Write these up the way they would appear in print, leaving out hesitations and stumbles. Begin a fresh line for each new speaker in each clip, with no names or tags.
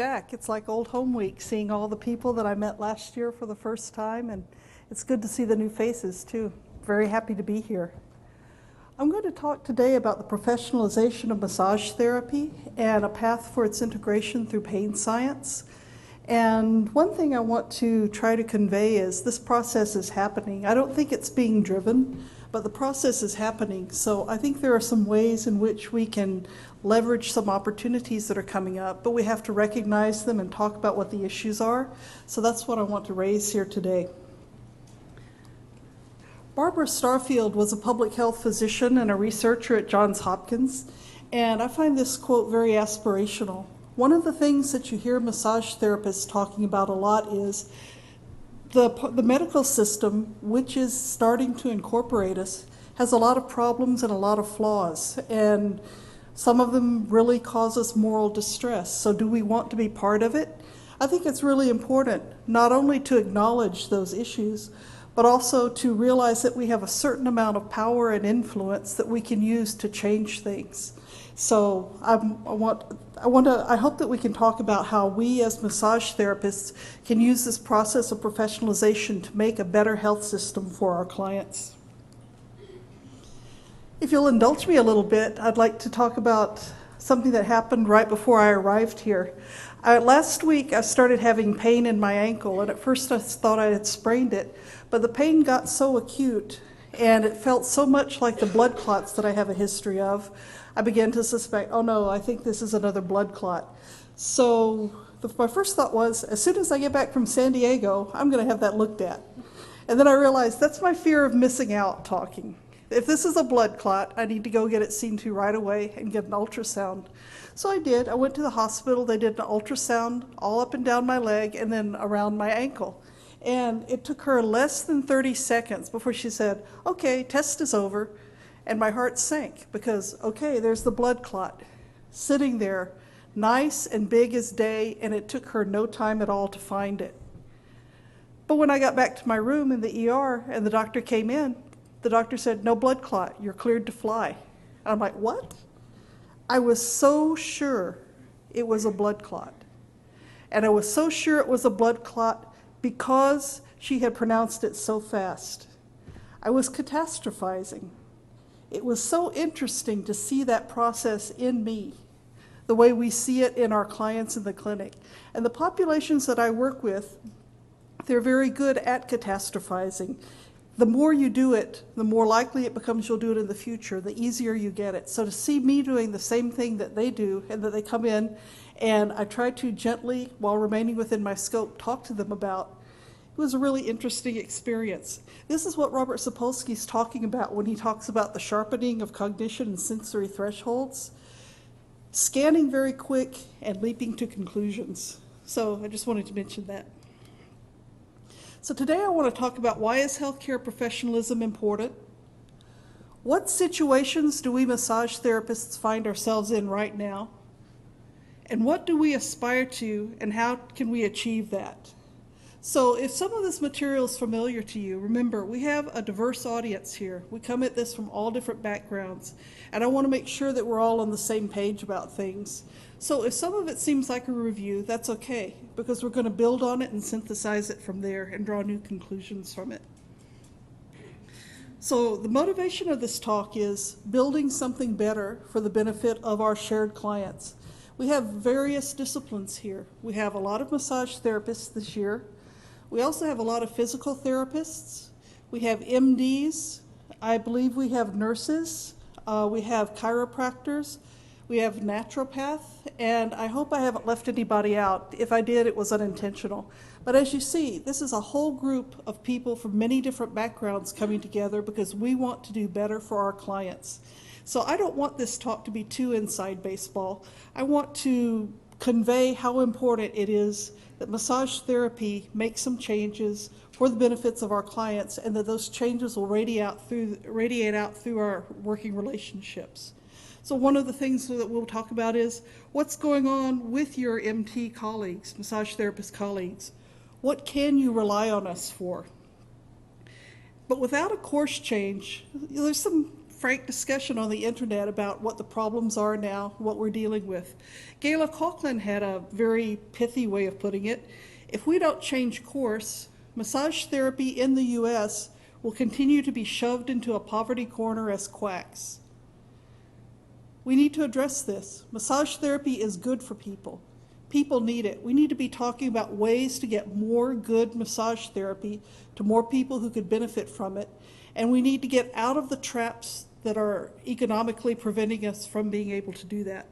Back. It's like old home week, seeing all the people that I met last year for the first time, and it's good to see the new faces too. Very happy to be here. I'm going to talk today about the professionalization of massage therapy and a path for its integration through pain science. And one thing I want to try to convey is this process is happening. I don't think it's being driven, but the process is happening. So I think there are some ways in which we can leverage some opportunities that are coming up, but we have to recognize them and talk about what the issues are. So that's what I want to raise here today. Barbara Starfield was a public health physician and a researcher at Johns Hopkins, and I find this quote very aspirational. One of the things that you hear massage therapists talking about a lot is the medical system, which is starting to incorporate us, has a lot of problems and a lot of flaws, and some of them really cause us moral distress. So do we want to be part of it? I think it's really important not only to acknowledge those issues, but also to realize that we have a certain amount of power and influence that we can use to change things. So I hope that we can talk about how we as massage therapists can use this process of professionalization to make a better health system for our clients. If you'll indulge me a little bit, I'd like to talk about something that happened right before I arrived here. Last week I started having pain in my ankle, and at first I thought I had sprained it, but the pain got so acute and it felt so much like the blood clots that I have a history of. I began to suspect, oh no, I think this is another blood clot. So my first thought was, as soon as I get back from San Diego, I'm going to have that looked at. And then I realized that's my fear of missing out talking. If this is a blood clot, I need to go get it seen to right away and get an ultrasound. So I did. I went to the hospital. They did an ultrasound all up and down my leg and then around my ankle. And it took her less than 30 seconds before she said, okay, test is over. And my heart sank because, okay, there's the blood clot sitting there, nice and big as day, and it took her no time at all to find it. But when I got back to my room in the ER and the doctor came in, the doctor said, no blood clot, you're cleared to fly. And I'm like, what? I was so sure it was a blood clot. And I was so sure it was a blood clot because she had pronounced it so fast. I was catastrophizing. It was so interesting to see that process in me, the way we see it in our clients in the clinic. And the populations that I work with, they're very good at catastrophizing. The more you do it, the more likely it becomes you'll do it in the future, the easier you get it. So to see me doing the same thing that they do, and that they come in, and I try to gently, while remaining within my scope, talk to them about, it was a really interesting experience. This is what Robert Sapolsky's talking about when he talks about the sharpening of cognition and sensory thresholds. Scanning very quick and leaping to conclusions. So I just wanted to mention that. So today I want to talk about why is healthcare professionalism important? What situations do we massage therapists find ourselves in right now? And what do we aspire to, and how can we achieve that? So if some of this material is familiar to you, remember, we have a diverse audience here. We come at this from all different backgrounds, and I want to make sure that we're all on the same page about things. So if some of it seems like a review, that's okay, because we're going to build on it and synthesize it from there and draw new conclusions from it. So the motivation of this talk is building something better for the benefit of our shared clients. We have various disciplines here. We have a lot of massage therapists this year. We also have a lot of physical therapists. We have MDs. I believe we have nurses. We have chiropractors. We have naturopath. And I hope I haven't left anybody out. If I did, it was unintentional. But as you see, this is a whole group of people from many different backgrounds coming together because we want to do better for our clients. So I don't want this talk to be too inside baseball. I want to convey how important it is that massage therapy makes some changes for the benefits of our clients, and that those changes will radiate out through our working relationships. So one of the things that we'll talk about is what's going on with your MT colleagues, massage therapist colleagues. What can you rely on us for? But without a course change, there's some frank discussion on the internet about what the problems are now, what we're dealing with. Gayla Coughlin had a very pithy way of putting it. If we don't change course, massage therapy in the U.S. will continue to be shoved into a poverty corner as quacks. We need to address this. Massage therapy is good for people. People need it. We need to be talking about ways to get more good massage therapy to more people who could benefit from it. And we need to get out of the traps that are economically preventing us from being able to do that.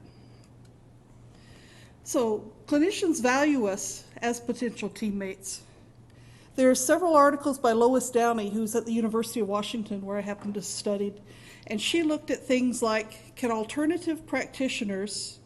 So clinicians value us as potential teammates. There are several articles by Lois Downey, who's at the University of Washington, where I happen to study, and she looked at things like, can alternative practitioners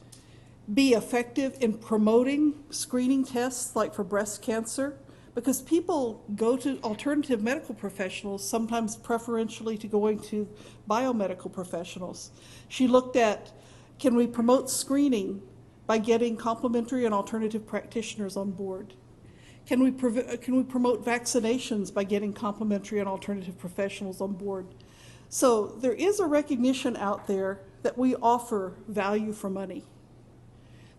be effective in promoting screening tests like for breast cancer? Because people go to alternative medical professionals, sometimes preferentially to going to biomedical professionals. She looked at, can we promote screening by getting complementary and alternative practitioners on board? Can we promote vaccinations by getting complementary and alternative professionals on board? So there is a recognition out there that we offer value for money.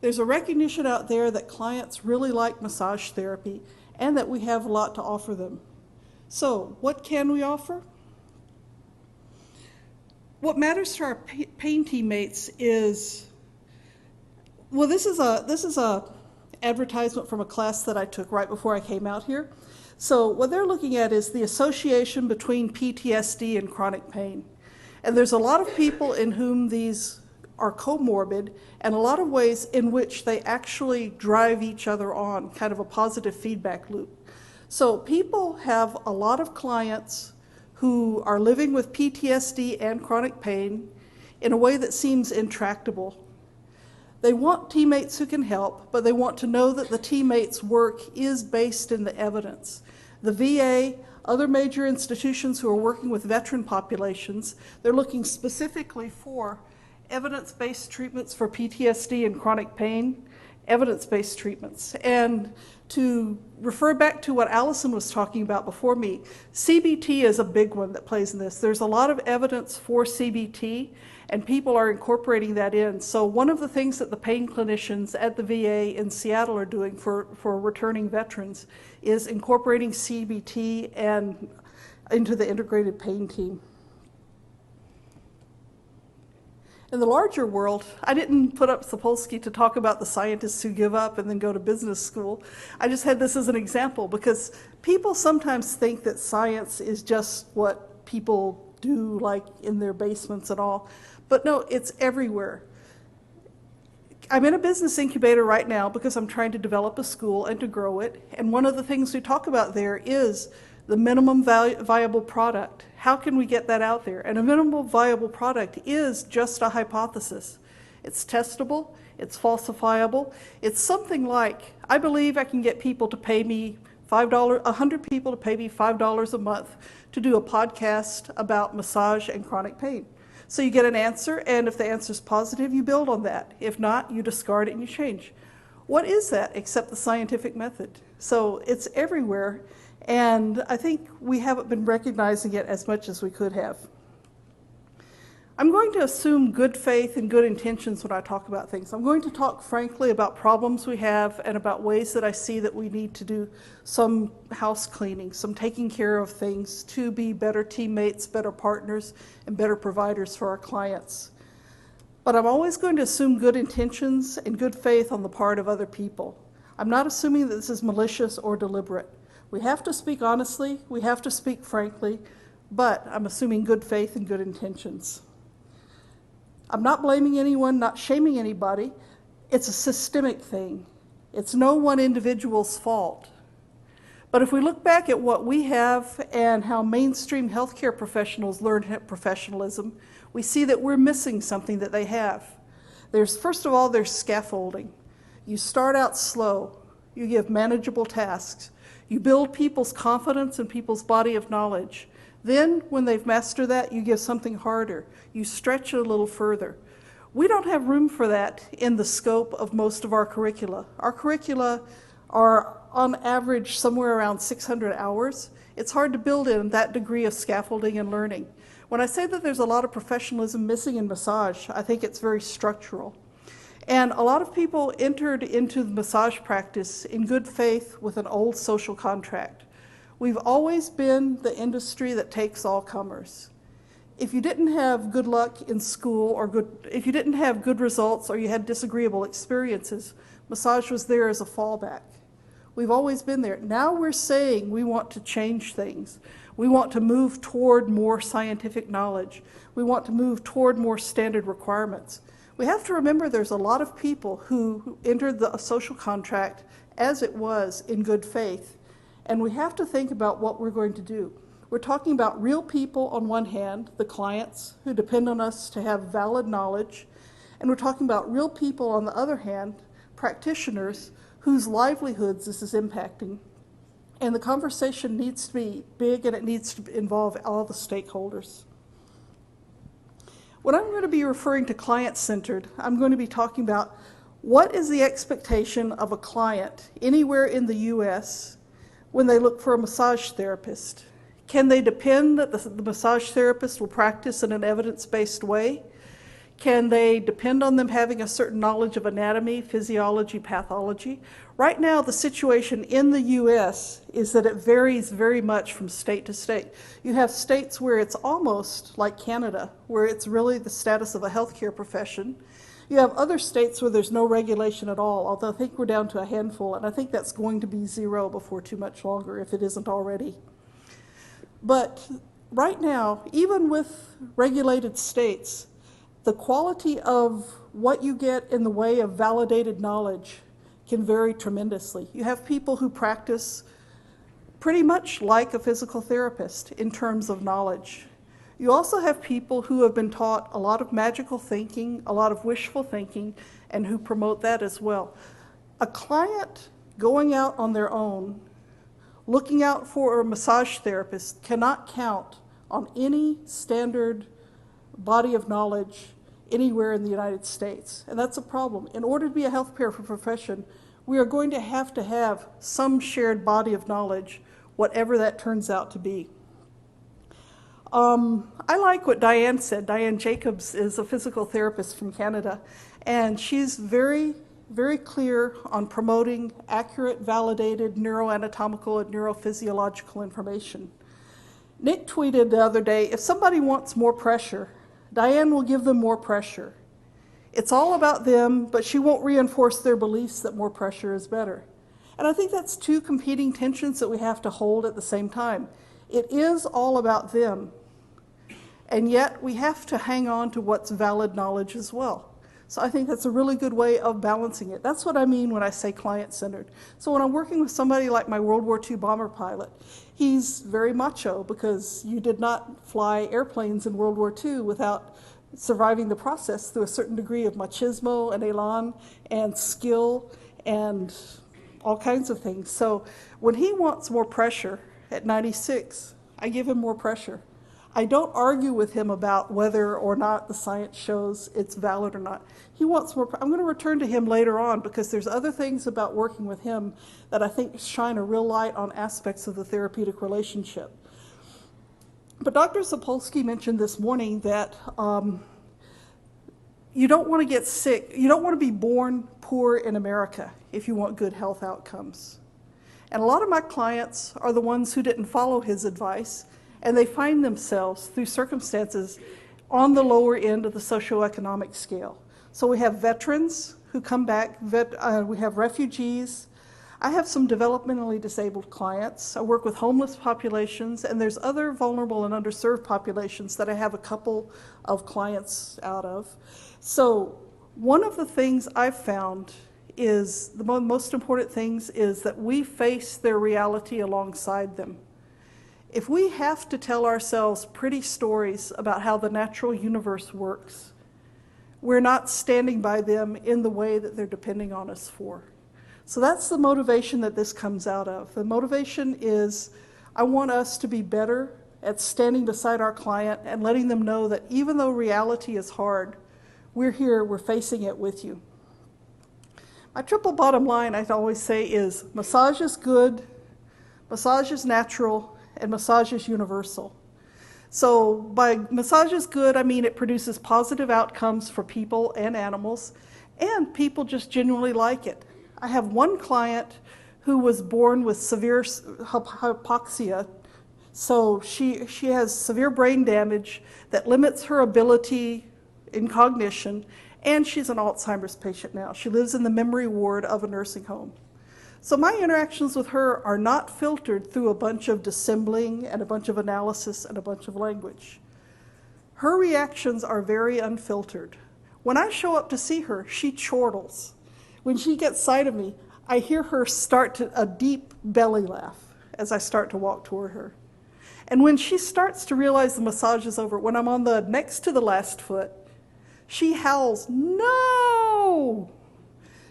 There's a recognition out there that clients really like massage therapy and that we have a lot to offer them. So what can we offer? What matters to our pain teammates is, well, this is a advertisement from a class that I took right before I came out here. So what they're looking at is the association between PTSD and chronic pain. And there's a lot of people in whom these are comorbid, and a lot of ways in which they actually drive each other on, kind of a positive feedback loop. So people have a lot of clients who are living with PTSD and chronic pain in a way that seems intractable. They want teammates who can help, but they want to know that the teammates' work is based in the evidence. The VA, other major institutions who are working with veteran populations, they're looking specifically for evidence-based treatments for PTSD and chronic pain, evidence-based treatments. And to refer back to what Allison was talking about before me, CBT is a big one that plays in this. There's a lot of evidence for CBT, and people are incorporating that in. So one of the things that the pain clinicians at the VA in Seattle are doing for returning veterans is incorporating CBT and into the integrated pain team. In the larger world, I didn't put up Sapolsky to talk about the scientists who give up and then go to business school. I just had this as an example because people sometimes think that science is just what people do, like in their basements and all. But no, it's everywhere. I'm in a business incubator right now because I'm trying to develop a school and to grow it. And one of the things we talk about there is the minimum viable product. How can we get that out there? And a minimum viable product is just a hypothesis. It's testable, it's falsifiable. It's something like, I believe I can get people to pay me $5, 100 people to pay me $5 a month to do a podcast about massage and chronic pain. So you get an answer, and if the answer is positive, you build on that. If not, you discard it and you change. What is that except the scientific method? So it's everywhere. And I think we haven't been recognizing it as much as we could have. I'm going to assume good faith and good intentions when I talk about things. I'm going to talk frankly about problems we have and about ways that I see that we need to do some house cleaning, some taking care of things to be better teammates, better partners, and better providers for our clients. But I'm always going to assume good intentions and good faith on the part of other people. I'm not assuming that this is malicious or deliberate. We have to speak honestly, we have to speak frankly, but I'm assuming good faith and good intentions. I'm not blaming anyone, not shaming anybody. It's a systemic thing. It's no one individual's fault. But if we look back at what we have and how mainstream healthcare professionals learn professionalism, we see that we're missing something that they have. First of all, there's scaffolding. You start out slow. You give manageable tasks. You build people's confidence and people's body of knowledge. Then, when they've mastered that, you give something harder. You stretch it a little further. We don't have room for that in the scope of most of our curricula. Our curricula are, on average, somewhere around 600 hours. It's hard to build in that degree of scaffolding and learning. When I say that there's a lot of professionalism missing in massage, I think it's very structural. And a lot of people entered into the massage practice in good faith with an old social contract. We've always been the industry that takes all comers. If you didn't have good luck in school or if you didn't have good results or you had disagreeable experiences, massage was there as a fallback. We've always been there. Now we're saying we want to change things. We want to move toward more scientific knowledge. We want to move toward more standard requirements. We have to remember there's a lot of people who entered the social contract as it was in good faith, and we have to think about what we're going to do. We're talking about real people on one hand, the clients who depend on us to have valid knowledge, and we're talking about real people on the other hand, practitioners whose livelihoods this is impacting. And the conversation needs to be big and it needs to involve all the stakeholders. When I'm going to be referring to client-centered, I'm going to be talking about what is the expectation of a client anywhere in the U.S. when they look for a massage therapist. Can they depend that the massage therapist will practice in an evidence-based way? Can they depend on them having a certain knowledge of anatomy, physiology, pathology? Right now, the situation in the U.S. is that it varies very much from state to state. You have states where it's almost like Canada, where it's really the status of a healthcare profession. You have other states where there's no regulation at all, although I think we're down to a handful, and I think that's going to be zero before too much longer, if it isn't already. But right now, even with regulated states, the quality of what you get in the way of validated knowledge can vary tremendously. You have people who practice pretty much like a physical therapist in terms of knowledge. You also have people who have been taught a lot of magical thinking, a lot of wishful thinking, and who promote that as well. A client going out on their own, looking out for a massage therapist, cannot count on any standard body of knowledge anywhere in the United States. And that's a problem. In order to be a healthcare profession, we are going to have some shared body of knowledge, whatever that turns out to be. I like what Diane said. Diane Jacobs is a physical therapist from Canada, and she's very, very clear on promoting accurate, validated neuroanatomical and neurophysiological information. Nick tweeted the other day, if somebody wants more pressure, Diane will give them more pressure. It's all about them, but she won't reinforce their beliefs that more pressure is better. And I think that's two competing tensions that we have to hold at the same time. It is all about them, and yet we have to hang on to what's valid knowledge as well. So I think that's a really good way of balancing it. That's what I mean when I say client-centered. So when I'm working with somebody like my World War II bomber pilot, he's very macho because you did not fly airplanes in World War II without surviving the process through a certain degree of machismo and elan and skill and all kinds of things. So when he wants more pressure at 96, I give him more pressure. I don't argue with him about whether or not the science shows it's valid or not. He wants more. I'm going to return to him later on because there's other things about working with him that I think shine a real light on aspects of the therapeutic relationship. But Dr. Sapolsky mentioned this morning that you don't want to get sick. You don't want to be born poor in America if you want good health outcomes. And a lot of my clients are the ones who didn't follow his advice, and they find themselves, through circumstances, on the lower end of the socioeconomic scale. So we have veterans who come back, we have refugees. I have some developmentally disabled clients. I work with homeless populations, and there's other vulnerable and underserved populations that I have a couple of clients out of. So one of the things I've found is, the most important things is that we face their reality alongside them. If we have to tell ourselves pretty stories about how the natural universe works, we're not standing by them in the way that they're depending on us for. So that's the motivation that this comes out of. The motivation is, I want us to be better at standing beside our client and letting them know that even though reality is hard, we're here, we're facing it with you. My triple bottom line, I always say, is massage is good, massage is natural, and massage is universal. So by massage is good, I mean it produces positive outcomes for people and animals, and people just genuinely like it. I have one client who was born with severe hypoxia, so she has severe brain damage that limits her ability in cognition, and she's an Alzheimer's patient now. She lives in the memory ward of a nursing home. So my interactions with her are not filtered through a bunch of dissembling and a bunch of analysis and a bunch of language. Her reactions are very unfiltered. When I show up to see her, she chortles. When she gets sight of me, I hear her start a deep belly laugh as I start to walk toward her. And when she starts to realize the massage is over, when I'm on the next to the last foot, she howls, "No!"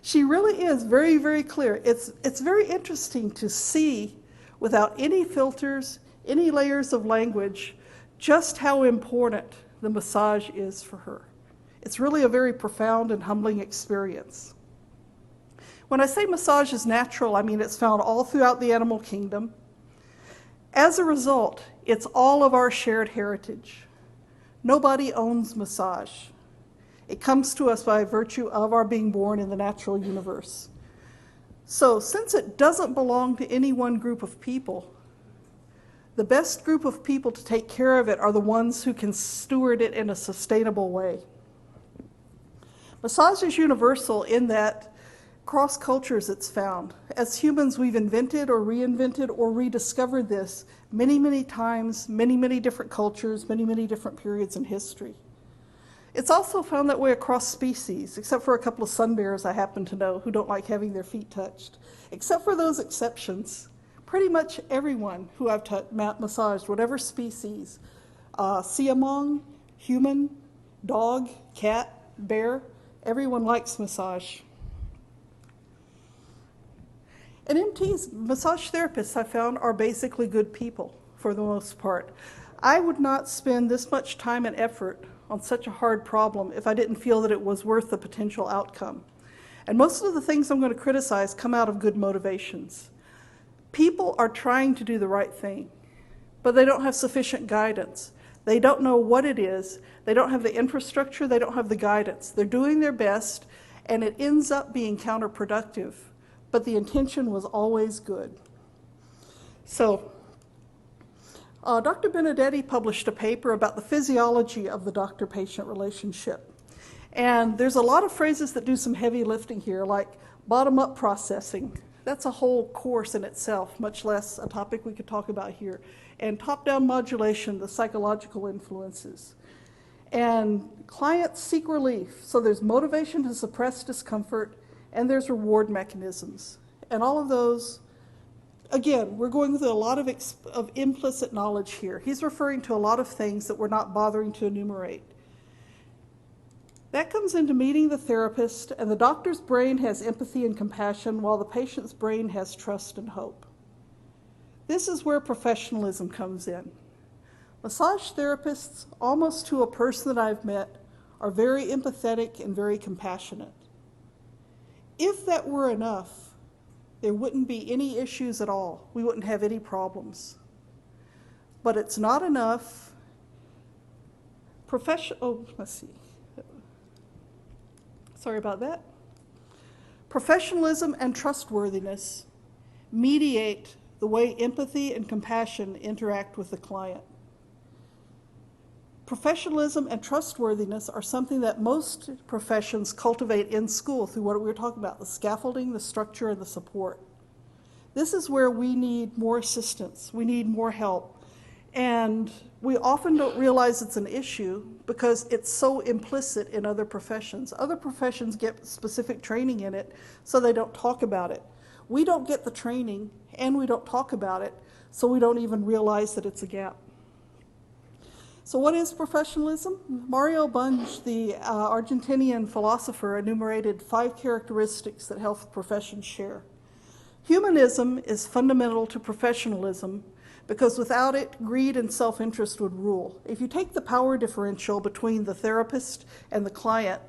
She really is very, very clear. It's very interesting to see, without any filters, any layers of language, just how important the massage is for her. It's really a very profound and humbling experience. When I say massage is natural, I mean it's found all throughout the animal kingdom. As a result, it's all of our shared heritage. Nobody owns massage. It comes to us by virtue of our being born in the natural universe. So since it doesn't belong to any one group of people, the best group of people to take care of it are the ones who can steward it in a sustainable way. Massage is universal in that across cultures it's found. As humans, we've invented or reinvented or rediscovered this many, many times, many, many different cultures, many, many different periods in history. It's also found that way across species, except for a couple of sun bears I happen to know who don't like having their feet touched. Except for those exceptions, pretty much everyone who I've massaged, whatever species, siamang, human, dog, cat, bear, everyone likes massage. And MTs, massage therapists, I found, are basically good people for the most part. I would not spend this much time and effort on such a hard problem if I didn't feel that it was worth the potential outcome. And most of the things I'm going to criticize come out of good motivations. People are trying to do the right thing, but they don't have sufficient guidance. They don't know what it is. They don't have the infrastructure. They don't have the guidance. They're doing their best, and it ends up being counterproductive, but the intention was always good. So, Dr. Benedetti published a paper about the physiology of the doctor-patient relationship. And there's a lot of phrases that do some heavy lifting here, like bottom-up processing. That's a whole course in itself, much less a topic we could talk about here. And top-down modulation, the psychological influences. And clients seek relief. So there's motivation to suppress discomfort, and there's reward mechanisms. And all of those, again, we're going through a lot of implicit knowledge here. He's referring to a lot of things that we're not bothering to enumerate. That comes into meeting the therapist, and the doctor's brain has empathy and compassion, while the patient's brain has trust and hope. This is where professionalism comes in. Massage therapists, almost to a person that I've met, are very empathetic and very compassionate. If that were enough, there wouldn't be any issues at all. We wouldn't have any problems. But it's not enough. Let's see. Sorry about that. Professionalism and trustworthiness mediate the way empathy and compassion interact with the client. Professionalism and trustworthiness are something that most professions cultivate in school through what we were talking about, the scaffolding, the structure, and the support. This is where we need more assistance. We need more help. And we often don't realize it's an issue because it's so implicit in other professions. Other professions get specific training in it, so they don't talk about it. We don't get the training, and we don't talk about it, so we don't even realize that it's a gap. So what is professionalism? Mario Bunge, the Argentinian philosopher, enumerated 5 characteristics that health professions share. Humanism is fundamental to professionalism because without it, greed and self-interest would rule. If you take the power differential between the therapist and the client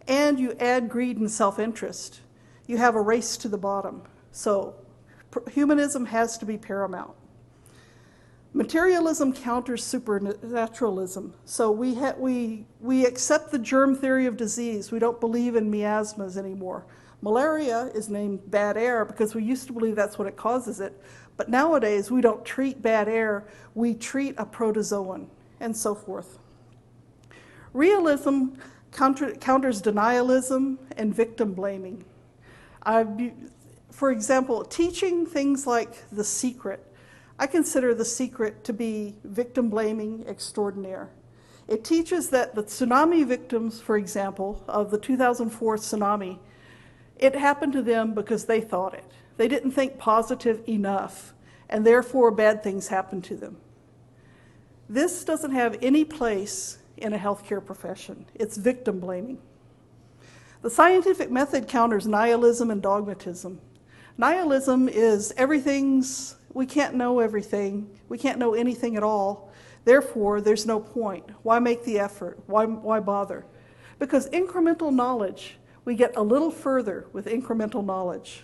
and you add greed and self-interest, you have a race to the bottom. So humanism has to be paramount. Materialism counters supernaturalism. So we accept the germ theory of disease. We don't believe in miasmas anymore. Malaria is named bad air because we used to believe that's what it causes it. But nowadays, we don't treat bad air, we treat a protozoan, and so forth. Realism counters denialism and victim blaming. For example, teaching things like The Secret, I consider The Secret to be victim blaming extraordinaire. It teaches that the tsunami victims, for example, of the 2004 tsunami, it happened to them because they thought it. They didn't think positive enough, and therefore bad things happened to them. This doesn't have any place in a healthcare profession. It's victim blaming. The scientific method counters nihilism and dogmatism. Nihilism is we can't know everything, we can't know anything at all, therefore there's no point. Why make the effort? Why bother? Because incremental knowledge, we get a little further with incremental knowledge.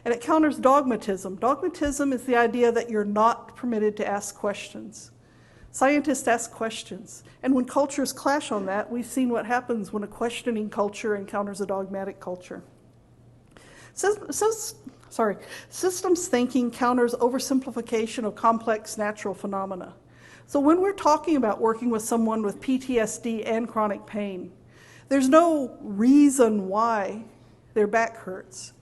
And it counters dogmatism. Dogmatism is the idea that you're not permitted to ask questions. Scientists ask questions. And when cultures clash on that, we've seen what happens when a questioning culture encounters a dogmatic culture. Systems thinking counters oversimplification of complex natural phenomena. So when we're talking about working with someone with PTSD and chronic pain, there's no reason why their back hurts.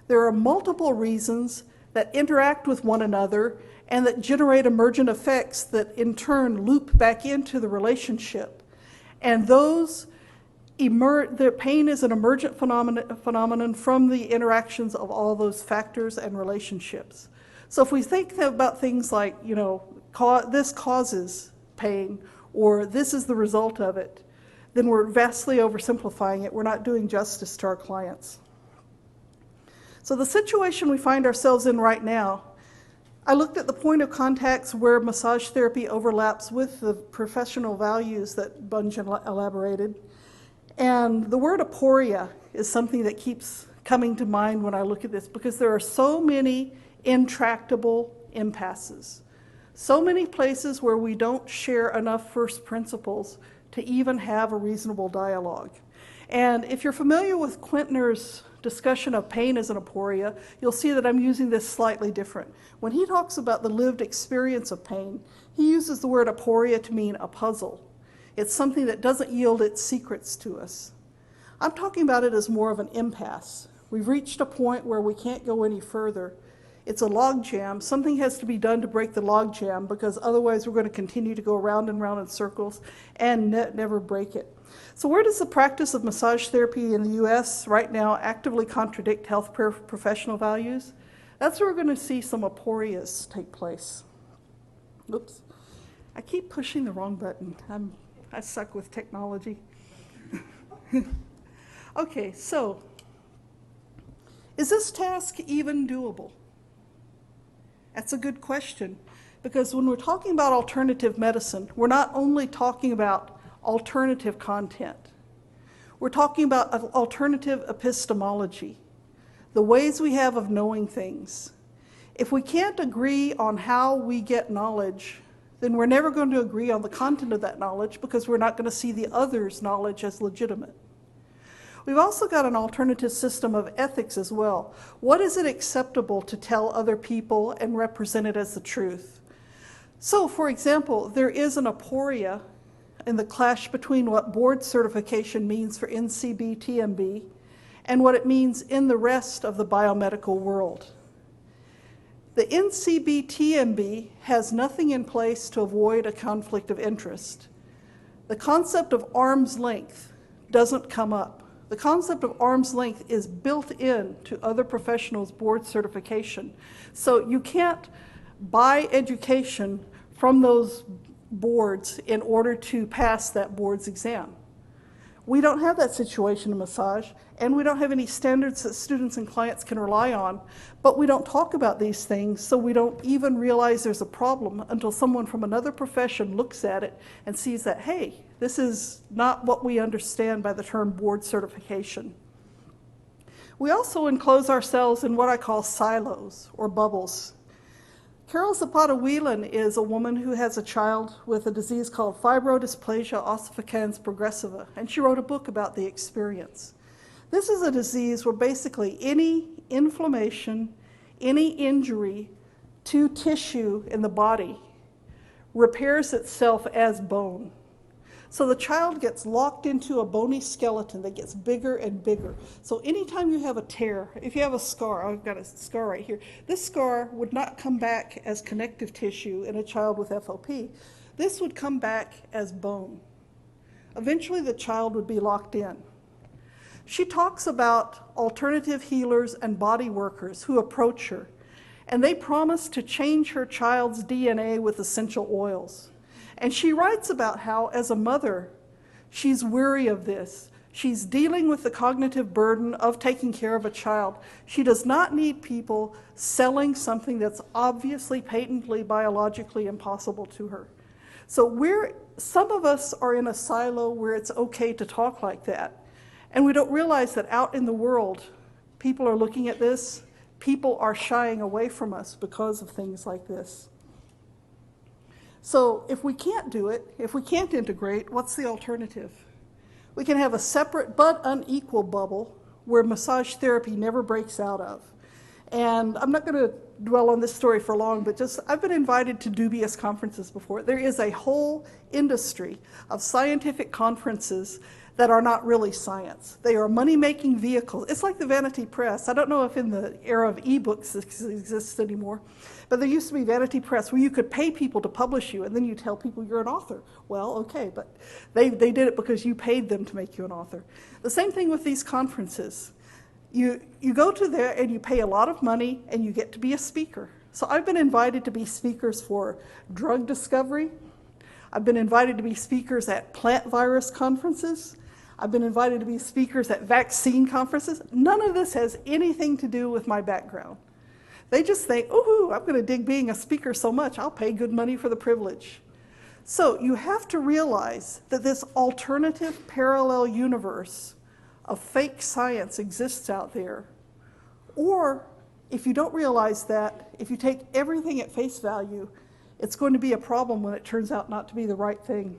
There are multiple reasons that interact with one another and that generate emergent effects that in turn loop back into the relationship. And their pain is an emergent phenomenon from the interactions of all those factors and relationships. So if we think about things like, this causes pain, or this is the result of it, then we're vastly oversimplifying it. We're not doing justice to our clients. So the situation we find ourselves in right now, I looked at the point of contacts where massage therapy overlaps with the professional values that Bunge elaborated. And the word aporia is something that keeps coming to mind when I look at this, because there are so many intractable impasses, so many places where we don't share enough first principles to even have a reasonable dialogue. And if you're familiar with Quintner's discussion of pain as an aporia, you'll see that I'm using this slightly different. When he talks about the lived experience of pain, he uses the word aporia to mean a puzzle. It's something that doesn't yield its secrets to us. I'm talking about it as more of an impasse. We've reached a point where we can't go any further. It's a log jam. Something has to be done to break the log jam, because otherwise we're going to continue to go round and round in circles and never break it. So where does the practice of massage therapy in the U.S. right now actively contradict health professional values? That's where we're going to see some aporias take place. Oops. I keep pushing the wrong button. I suck with technology. Okay, so is this task even doable? That's a good question, because when we're talking about alternative medicine, we're not only talking about alternative content. We're talking about alternative epistemology, the ways we have of knowing things. If we can't agree on how we get knowledge, then we're never going to agree on the content of that knowledge, because we're not going to see the other's knowledge as legitimate. We've also got an alternative system of ethics as well. What is it acceptable to tell other people and represent it as the truth? So, for example, there is an aporia in the clash between what board certification means for NCB-TMB and what it means in the rest of the biomedical world. The NCB-TMB has nothing in place to avoid a conflict of interest. The concept of arm's length doesn't come up. The concept of arm's length is built in to other professionals' board certification. So you can't buy education from those boards in order to pass that board's exam. We don't have that situation in massage, and we don't have any standards that students and clients can rely on, but we don't talk about these things, so we don't even realize there's a problem until someone from another profession looks at it and sees that, hey, this is not what we understand by the term board certification. We also enclose ourselves in what I call silos or bubbles. Carol Zapata-Whelan is a woman who has a child with a disease called fibrodysplasia ossificans progressiva, and she wrote a book about the experience. This is a disease where basically any inflammation, any injury to tissue in the body repairs itself as bone. So the child gets locked into a bony skeleton that gets bigger and bigger. So anytime you have a tear, if you have a scar, I've got a scar right here, this scar would not come back as connective tissue in a child with FOP. This would come back as bone. Eventually the child would be locked in. She talks about alternative healers and body workers who approach her, and they promise to change her child's DNA with essential oils. And she writes about how, as a mother, she's weary of this. She's dealing with the cognitive burden of taking care of a child. She does not need people selling something that's obviously, patently, biologically impossible to her. So some of us are in a silo where it's okay to talk like that. And we don't realize that out in the world, people are looking at this. People are shying away from us because of things like this. So if we can't do it, if we can't integrate, what's the alternative? We can have a separate but unequal bubble where massage therapy never breaks out of. And I'm not going to dwell on this story for long, but I've been invited to dubious conferences before. There is a whole industry of scientific conferences that are not really science. They are money-making vehicles. It's like the vanity press. I don't know if in the era of ebooks this exists anymore, but there used to be vanity press where you could pay people to publish you, and then you tell people you're an author. Well, okay, but they did it because you paid them to make you an author. The same thing with these conferences. You go to there and you pay a lot of money and you get to be a speaker. So I've been invited to be speakers for drug discovery. I've been invited to be speakers at plant virus conferences. I've been invited to be speakers at vaccine conferences. None of this has anything to do with my background. They just think, ooh, I'm going to dig being a speaker so much, I'll pay good money for the privilege. So you have to realize that this alternative parallel universe of fake science exists out there. Or if you don't realize that, if you take everything at face value, it's going to be a problem when it turns out not to be the right thing.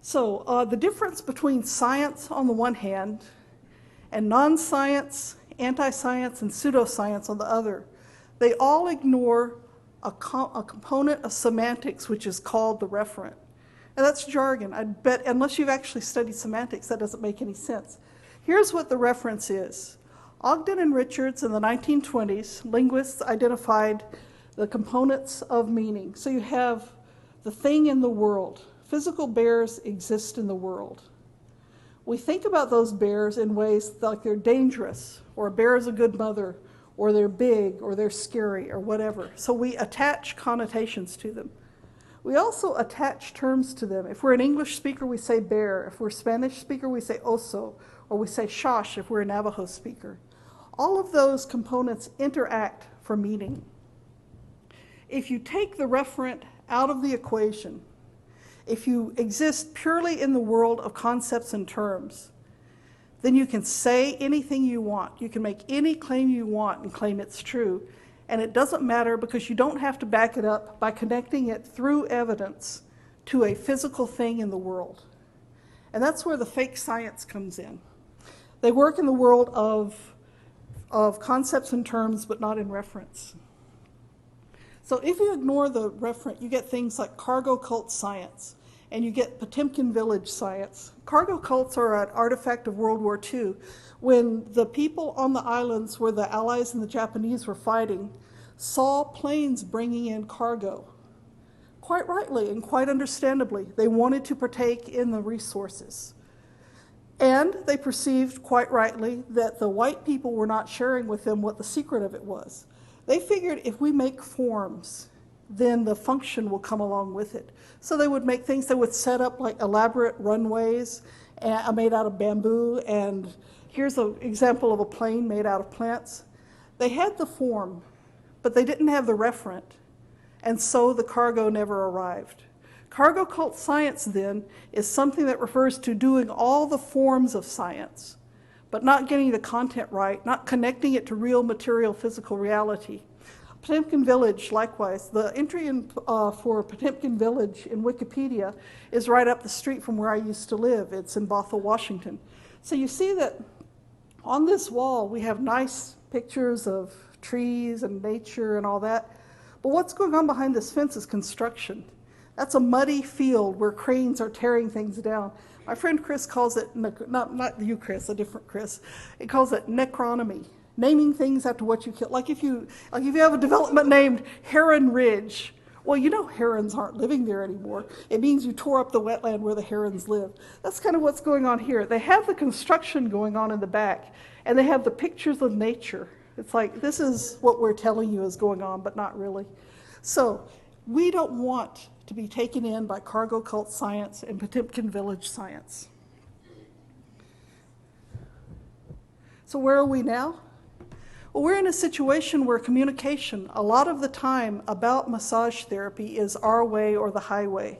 So the difference between science on the one hand and non-science, anti-science, and pseudoscience on the other, they all ignore a component of semantics which is called the referent. And that's jargon. I bet unless you've actually studied semantics, that doesn't make any sense. Here's what the reference is. Ogden and Richards in the 1920s, linguists identified the components of meaning. So you have the thing in the world. Physical bears exist in the world. We think about those bears in ways like they're dangerous, or a bear is a good mother, or they're big, or they're scary, or whatever. So we attach connotations to them. We also attach terms to them. If we're an English speaker, we say bear. If we're a Spanish speaker, we say oso, or we say shosh if we're a Navajo speaker. All of those components interact for meaning. If you take the referent out of the equation, if you exist purely in the world of concepts and terms, then you can say anything you want. You can make any claim you want and claim it's true. And it doesn't matter because you don't have to back it up by connecting it through evidence to a physical thing in the world. And that's where the fake science comes in. They work in the world of concepts and terms, but not in reference. So if you ignore the referent, you get things like cargo cult science, and you get Potemkin village science. Cargo cults are an artifact of World War II. When the people on the islands where the Allies and the Japanese were fighting saw planes bringing in cargo, quite rightly and quite understandably, they wanted to partake in the resources. And they perceived, quite rightly, that the white people were not sharing with them what the secret of it was. They figured if we make forms, then the function will come along with it. So they would make things that would set up like elaborate runways made out of bamboo, and here's an example of a plane made out of plants. They had the form, but they didn't have the referent, and so the cargo never arrived. Cargo cult science, then, is something that refers to doing all the forms of science, but not getting the content right, not connecting it to real material physical reality. Potemkin Village, likewise. The entry in, for Potemkin Village in Wikipedia is right up the street from where I used to live. It's in Bothell, Washington. So you see that on this wall we have nice pictures of trees and nature and all that. But what's going on behind this fence is construction. That's a muddy field where cranes are tearing things down. My friend Chris calls it, not you Chris, a different Chris, he calls it necronomy. Naming things after what you kill. Like if you have a development named Heron Ridge, well, you know herons aren't living there anymore. It means you tore up the wetland where the herons live. That's kind of what's going on here. They have the construction going on in the back, and they have the pictures of nature. It's like, this is what we're telling you is going on, but not really. So we don't want to be taken in by cargo cult science and Potemkin Village science. So where are we now? Well, we're in a situation where communication, a lot of the time about massage therapy, is our way or the highway.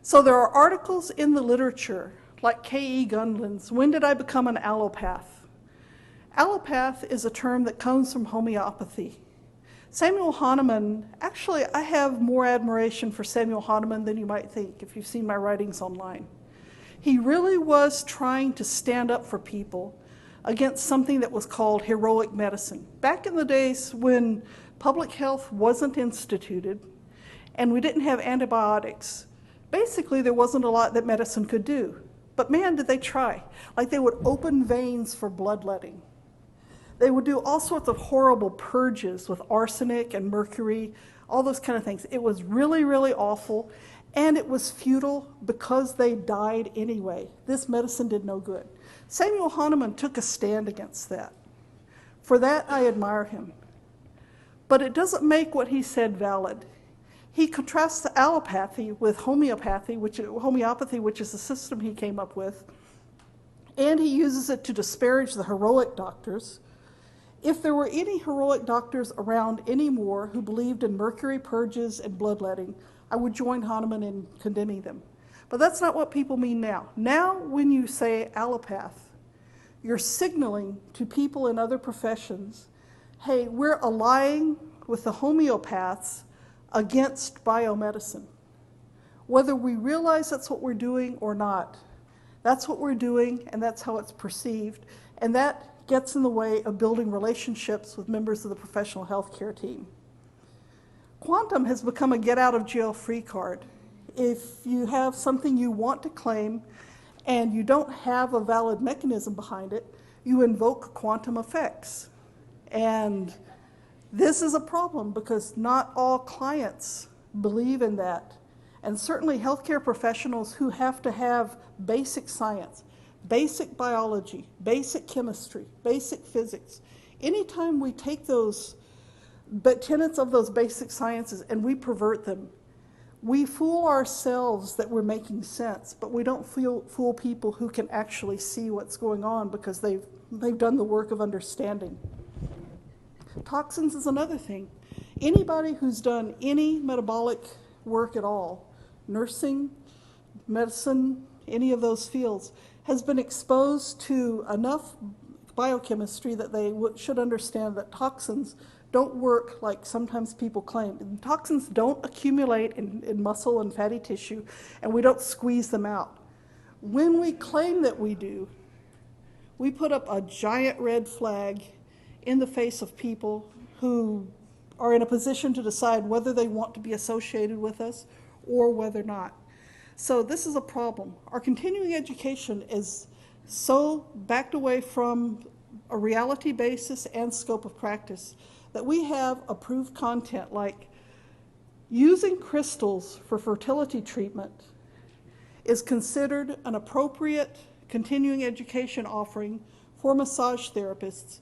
So there are articles in the literature, like K.E. Gunland's, When Did I Become an Allopath? Allopath is a term that comes from homeopathy. Samuel Hahnemann, actually I have more admiration for Samuel Hahnemann than you might think if you've seen my writings online. He really was trying to stand up for people against something that was called heroic medicine. Back in the days when public health wasn't instituted and we didn't have antibiotics, basically there wasn't a lot that medicine could do. But man, did they try. Like they would open veins for bloodletting. They would do all sorts of horrible purges with arsenic and mercury, all those kind of things. It was really, really awful, and it was futile because they died anyway. This medicine did no good. Samuel Hahnemann took a stand against that. For that, I admire him. But it doesn't make what he said valid. He contrasts the allopathy with homeopathy, which is the system he came up with, and he uses it to disparage the heroic doctors. If there were any heroic doctors around anymore who believed in mercury purges and bloodletting, I would join Hahnemann in condemning them. But that's not what people mean now. Now, when you say allopath, you're signaling to people in other professions, hey, we're allying with the homeopaths against biomedicine. Whether we realize that's what we're doing or not, that's what we're doing, and that's how it's perceived, and that gets in the way of building relationships with members of the professional healthcare team. Quantum has become a get-out-of-jail-free card. If you have something you want to claim and you don't have a valid mechanism behind it, you invoke quantum effects. And this is a problem because not all clients believe in that. And certainly healthcare professionals who have to have basic science, basic biology, basic chemistry, basic physics. Anytime we take those tenets of those basic sciences and we pervert them, we fool ourselves that we're making sense, but we don't fool people who can actually see what's going on because they've done the work of understanding. Toxins is another thing. Anybody who's done any metabolic work at all, nursing, medicine, any of those fields, has been exposed to enough biochemistry that they should understand that toxins don't work like sometimes people claim. And toxins don't accumulate in muscle and fatty tissue, and we don't squeeze them out. When we claim that we do, we put up a giant red flag in the face of people who are in a position to decide whether they want to be associated with us or whether not. So this is a problem. Our continuing education is so backed away from a reality basis and scope of practice that we have approved content like using crystals for fertility treatment is considered an appropriate continuing education offering for massage therapists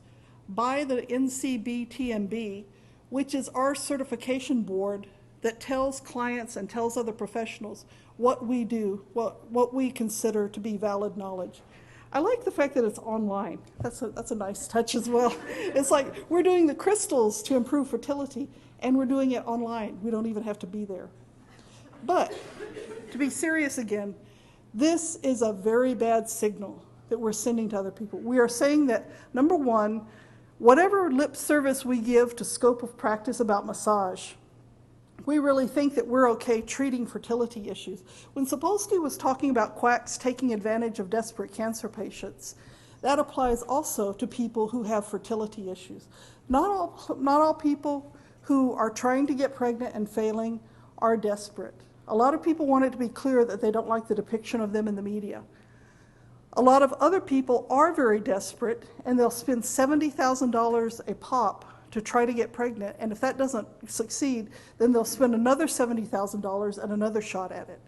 by the NCBTMB, which is our certification board that tells clients and tells other professionals what we do, what we consider to be valid knowledge. I like the fact that it's online. That's a nice touch as well. It's like we're doing the crystals to improve fertility, and we're doing it online. We don't even have to be there. But to be serious again, this is a very bad signal that we're sending to other people. We are saying that, number one, Whatever lip service we give to scope of practice about massage, we really think that we're okay treating fertility issues. When Sapolsky was talking about quacks taking advantage of desperate cancer patients, that applies also to people who have fertility issues. Not all people who are trying to get pregnant and failing are desperate. A lot of people want it to be clear that they don't like the depiction of them in the media. A lot of other people are very desperate, and they'll spend $70,000 a pop to try to get pregnant, and if that doesn't succeed, then they'll spend another $70,000 and another shot at it.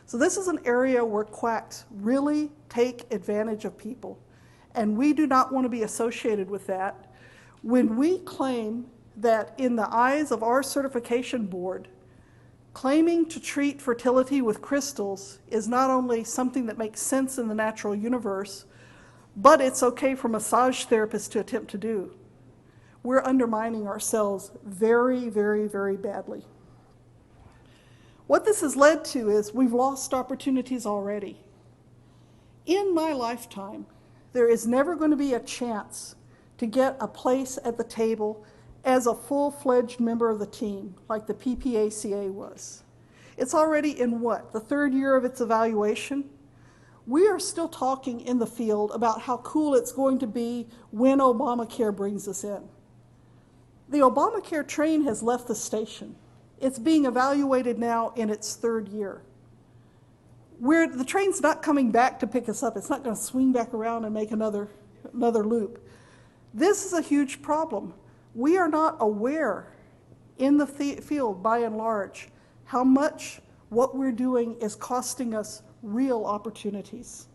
So this is an area where quacks really take advantage of people, and we do not want to be associated with that. When we claim that in the eyes of our certification board, claiming to treat fertility with crystals is not only something that makes sense in the natural universe, but it's okay for massage therapists to attempt to do, we're undermining ourselves very, very, very badly. What this has led to is we've lost opportunities already. In my lifetime, there is never going to be a chance to get a place at the table as a full-fledged member of the team, like the PPACA was. It's already in what, the third year of its evaluation? We are still talking in the field about how cool it's going to be when Obamacare brings us in. The Obamacare train has left the station. It's being evaluated now in its third year. The train's not coming back to pick us up. It's not going to swing back around and make another loop. This is a huge problem. We are not aware in the field, by and large, how much what we're doing is costing us real opportunities.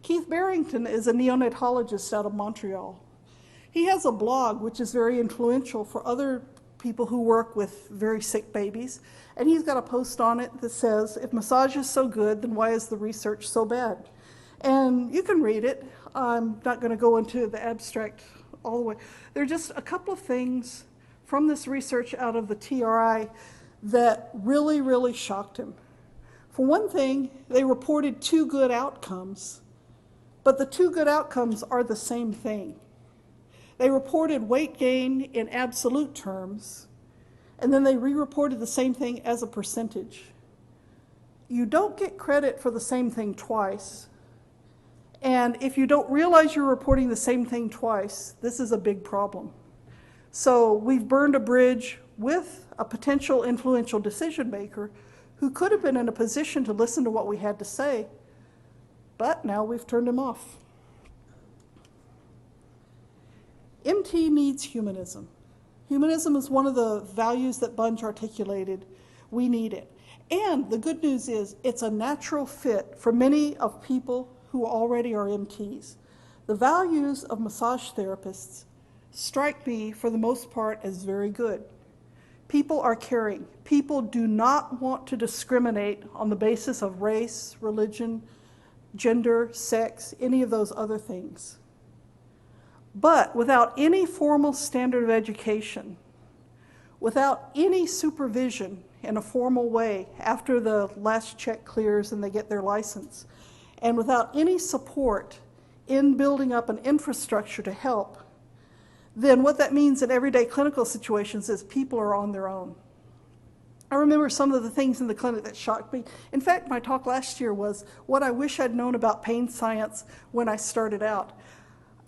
Keith Barrington is a neonatologist out of Montreal. He has a blog which is very influential for other people who work with very sick babies, and he's got a post on it that says, if massage is so good, then why is the research so bad? And you can read it. I'm not going to go into the abstract all the way. There are just a couple of things from this research out of the TRI that really, really shocked him. For one thing, they reported 2 good outcomes, but the 2 good outcomes are the same thing. They reported weight gain in absolute terms, and then they re-reported the same thing as a percentage. You don't get credit for the same thing twice. And if you don't realize you're reporting the same thing twice, this is a big problem. So we've burned a bridge with a potential influential decision maker who could have been in a position to listen to what we had to say, but now we've turned him off. MT needs humanism. Humanism is one of the values that Bunge articulated. We need it. And the good news is it's a natural fit for many of people who already are MTs. The values of massage therapists strike me, for the most part, as very good. People are caring. People do not want to discriminate on the basis of race, religion, gender, sex, any of those other things. But without any formal standard of education, without any supervision in a formal way after the last check clears and they get their license, and without any support in building up an infrastructure to help, then what that means in everyday clinical situations is people are on their own. I remember some of the things in the clinic that shocked me. In fact, my talk last year was what I wish I'd known about pain science when I started out.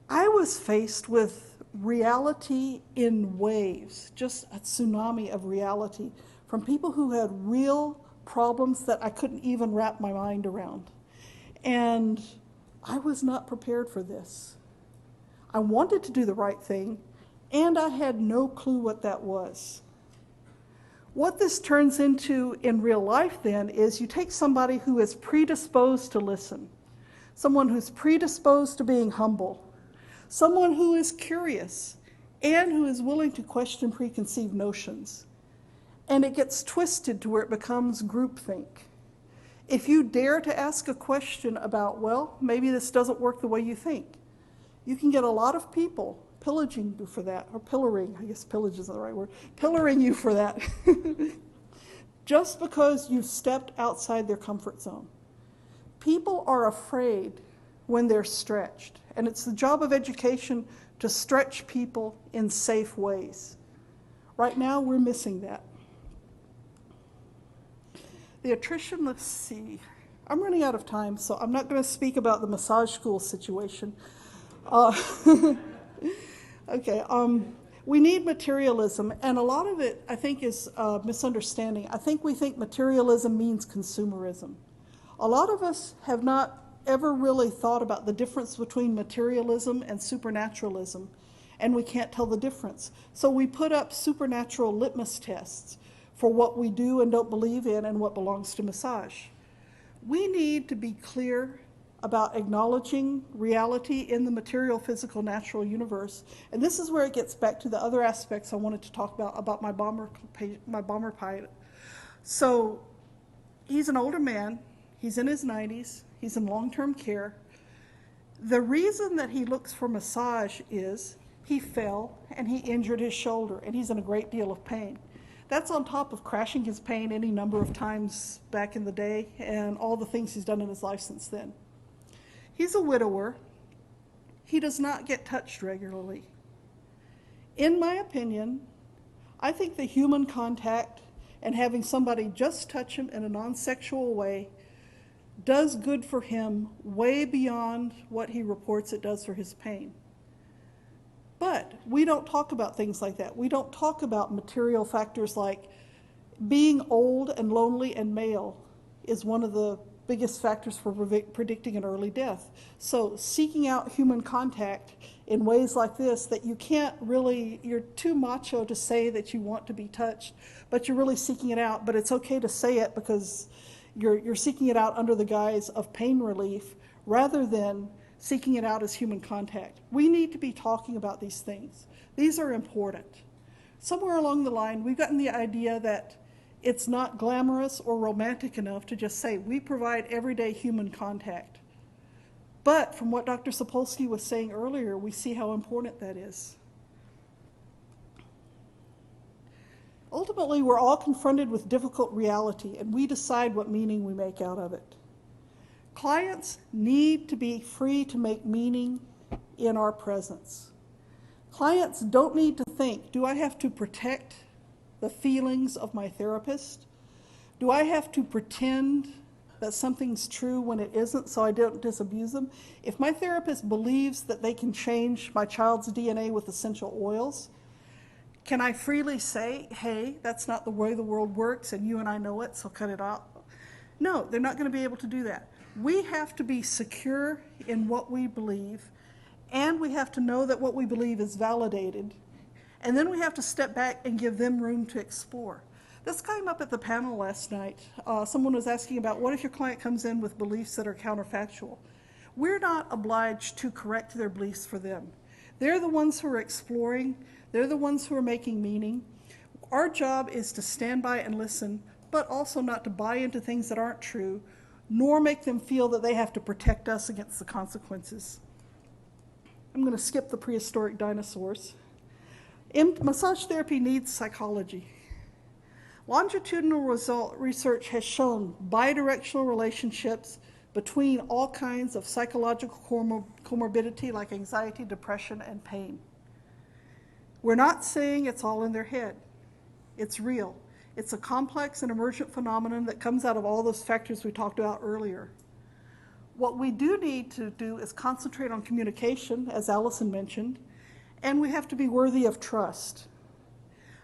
I was faced with reality in waves, just a tsunami of reality from people who had real problems that I couldn't even wrap my mind around. And I was not prepared for this. I wanted to do the right thing, and I had no clue what that was. What this turns into in real life then is you take somebody who is predisposed to listen, someone who's predisposed to being humble, someone who is curious, and who is willing to question preconceived notions. And it gets twisted to where it becomes groupthink. If you dare to ask a question about, well, maybe this doesn't work the way you think, you can get a lot of people pillaging you for that, or pillaring, I guess pillage isn't the right word, pillaring you for that, just because you've stepped outside their comfort zone. People are afraid when they're stretched, and it's the job of education to stretch people in safe ways. Right now, we're missing that. The attrition, let's see. I'm running out of time, so I'm not going to speak about the massage school situation. Okay, we need materialism, and a lot of it, I think, is misunderstanding. I think we think materialism means consumerism. A lot of us have not ever really thought about the difference between materialism and supernaturalism, and we can't tell the difference. So we put up supernatural litmus tests for what we do and don't believe in and what belongs to massage. We need to be clear about acknowledging reality in the material, physical, natural universe. And this is where it gets back to the other aspects I wanted to talk about my bomber pilot. So he's an older man. He's in his 90s. He's in long-term care. The reason that he looks for massage is he fell and he injured his shoulder, and he's in a great deal of pain. That's on top of crashing his pain any number of times back in the day and all the things he's done in his life since then. He's a widower. He does not get touched regularly. In my opinion, I think the human contact and having somebody just touch him in a non-sexual way does good for him way beyond what he reports it does for his pain. But we don't talk about things like that. We don't talk about material factors like being old and lonely and male is one of the biggest factors for predicting an early death. So seeking out human contact in ways like this that you can't really, you're too macho to say that you want to be touched, but you're really seeking it out. But it's okay to say it because you're seeking it out under the guise of pain relief rather than seeking it out as human contact. We need to be talking about these things. These are important. Somewhere along the line, we've gotten the idea that it's not glamorous or romantic enough to just say, we provide everyday human contact. But from what Dr. Sapolsky was saying earlier, we see how important that is. Ultimately, we're all confronted with difficult reality, and we decide what meaning we make out of it. Clients need to be free to make meaning in our presence. Clients don't need to think, do I have to protect the feelings of my therapist? Do I have to pretend that something's true when it isn't so I don't disabuse them? If my therapist believes that they can change my child's DNA with essential oils, can I freely say, hey, that's not the way the world works and you and I know it, so cut it out? No, they're not going to be able to do that. We have to be secure in what we believe, and we have to know that what we believe is validated. And then we have to step back and give them room to explore. This came up at the panel last night. Someone was asking about what if your client comes in with beliefs that are counterfactual? We're not obliged to correct their beliefs for them. They're the ones who are exploring. They're the ones who are making meaning. Our job is to stand by and listen, but also not to buy into things that aren't true, nor make them feel that they have to protect us against the consequences. I'm going to skip the prehistoric dinosaurs. Massage therapy needs psychology. Longitudinal research has shown bidirectional relationships between all kinds of psychological comorbidity like anxiety, depression, and pain. We're not saying it's all in their head. It's real. It's a complex and emergent phenomenon that comes out of all those factors we talked about earlier. What we do need to do is concentrate on communication, as Allison mentioned, and we have to be worthy of trust.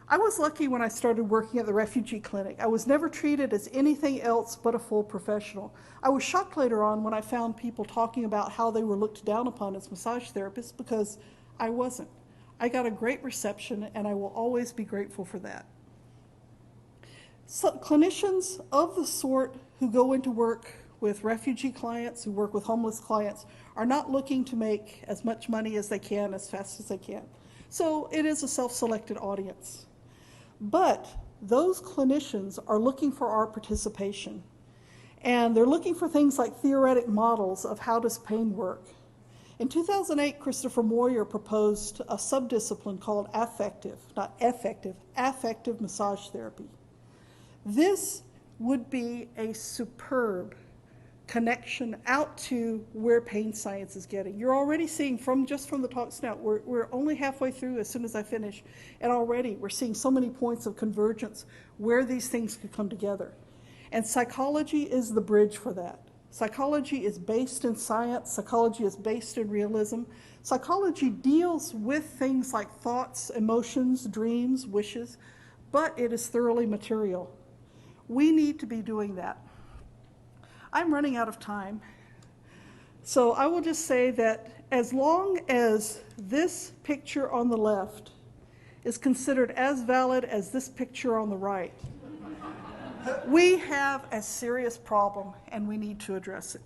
I was lucky when I started working at the refugee clinic. I was never treated as anything else but a full professional. I was shocked later on when I found people talking about how they were looked down upon as massage therapists because I wasn't. I got a great reception, and I will always be grateful for that. So clinicians of the sort who go into work with refugee clients, who work with homeless clients, are not looking to make as much money as they can as fast as they can. So it is a self-selected audience. But those clinicians are looking for our participation. And they're looking for things like theoretic models of how does pain work. In 2008, Christopher Moyer proposed a subdiscipline called affective massage therapy. This would be a superb connection out to where pain science is getting. You're already seeing just from the talks now, we're only halfway through as soon as I finish, and already we're seeing so many points of convergence where these things could come together. And psychology is the bridge for that. Psychology is based in science. Psychology is based in realism. Psychology deals with things like thoughts, emotions, dreams, wishes, but it is thoroughly material. We need to be doing that. I'm running out of time. So I will just say that as long as this picture on the left is considered as valid as this picture on the right, we have a serious problem and we need to address it.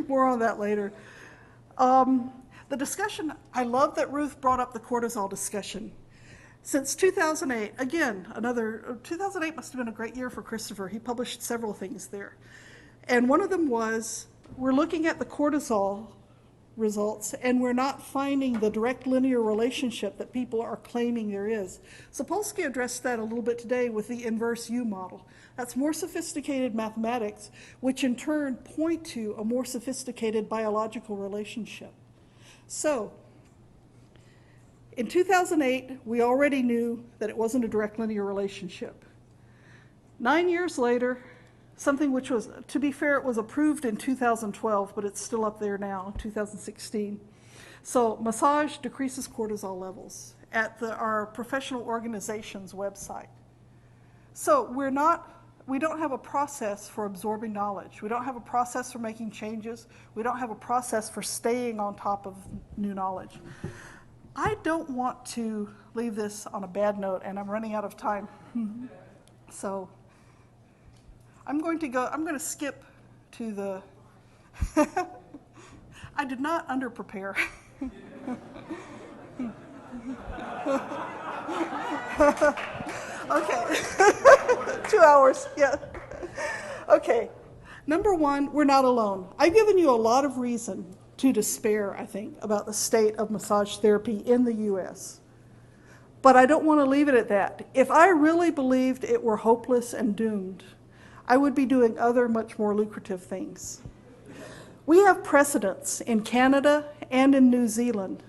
More on that later. The discussion, I love that Ruth brought up the cortisol discussion. Since 2008, again, 2008 must have been a great year for Christopher. He published several things there. And one of them was, we're looking at the cortisol results and we're not finding the direct linear relationship that people are claiming there is. Sapolsky addressed that a little bit today with the inverse U model. That's more sophisticated mathematics, which in turn point to a more sophisticated biological relationship. So, in 2008, we already knew that it wasn't a direct linear relationship. 9 years later, something which was, to be fair, it was approved in 2012, but it's still up there now, 2016. So, massage decreases cortisol levels at our professional organization's website. So, we don't have a process for absorbing knowledge. We don't have a process for making changes. We don't have a process for staying on top of new knowledge. I don't want to leave this on a bad note, and I'm running out of time. So I'm going to skip to the, I did not under-prepare. Okay, 2 hours, yeah. Okay, number one, we're not alone. I've given you a lot of reason to despair, I think, about the state of massage therapy in the US. But I don't want to leave it at that. If I really believed it were hopeless and doomed, I would be doing other much more lucrative things. We have precedents in Canada and in New Zealand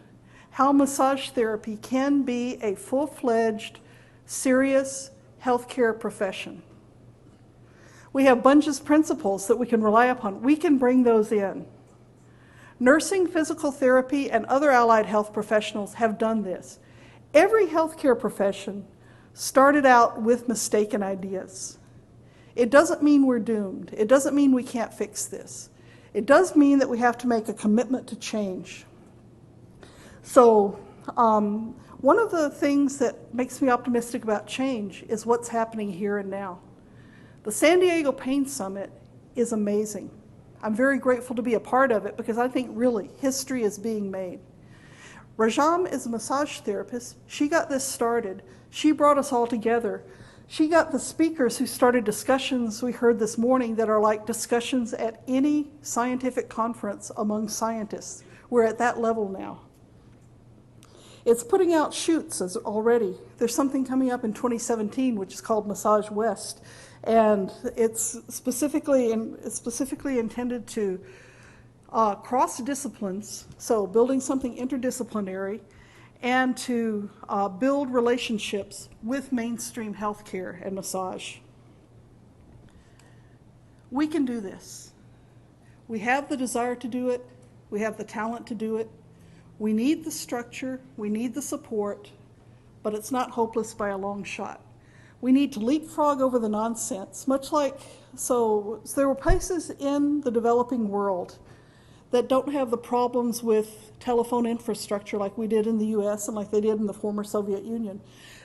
how massage therapy can be a full-fledged, serious healthcare profession. We have Bunge's principles that we can rely upon. We can bring those in. Nursing, physical therapy, and other allied health professionals have done this. Every healthcare profession started out with mistaken ideas. It doesn't mean we're doomed. It doesn't mean we can't fix this. It does mean that we have to make a commitment to change. So, one of the things that makes me optimistic about change is what's happening here and now. The San Diego Pain Summit is amazing. I'm very grateful to be a part of it because I think really history is being made. Rajam is a massage therapist. She got this started. She brought us all together. She got the speakers who started discussions we heard this morning that are like discussions at any scientific conference among scientists. We're at that level now. It's putting out shoots already. There's something coming up in 2017 which is called Massage West, and it's specifically intended to cross disciplines, so building something interdisciplinary, and to build relationships with mainstream healthcare and massage. We can do this. We have the desire to do it. We have the talent to do it. We need the structure, we need the support, but it's not hopeless by a long shot. We need to leapfrog over the nonsense, much like, so there were places in the developing world that don't have the problems with telephone infrastructure like we did in the US and like they did in the former Soviet Union.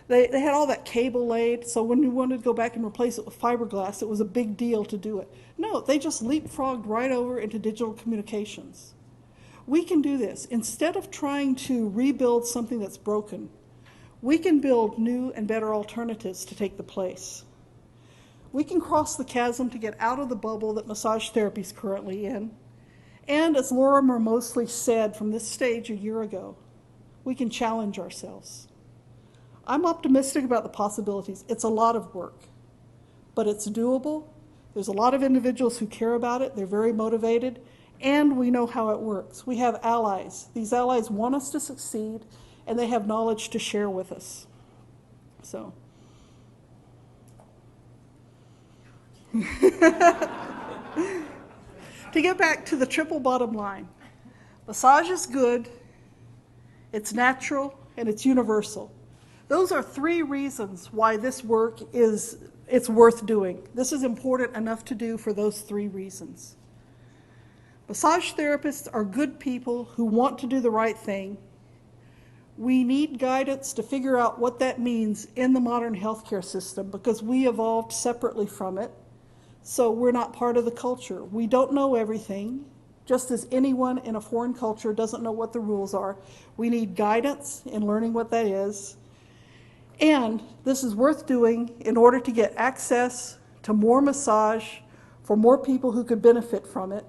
They had all that cable laid, so when you wanted to go back and replace it with fiberglass, it was a big deal to do it. No, they just leapfrogged right over into digital communications. We can do this. Instead of trying to rebuild something that's broken, we can build new and better alternatives to take the place. We can cross the chasm to get out of the bubble that massage therapy is currently in. And as Laura Mosley said from this stage a year ago, we can challenge ourselves. I'm optimistic about the possibilities. It's a lot of work, but it's doable. There's a lot of individuals who care about it. They're very motivated, and we know how it works. We have allies. These allies want us to succeed, and they have knowledge to share with us. So. To get back to the triple bottom line, massage is good, it's natural, and it's universal. Those are 3 reasons why this work it's worth doing. This is important enough to do for those 3 reasons. Massage therapists are good people who want to do the right thing. We need guidance to figure out what that means in the modern healthcare system because we evolved separately from it. So we're not part of the culture. We don't know everything, just as anyone in a foreign culture doesn't know what the rules are. We need guidance in learning what that is. And this is worth doing in order to get access to more massage for more people who could benefit from it.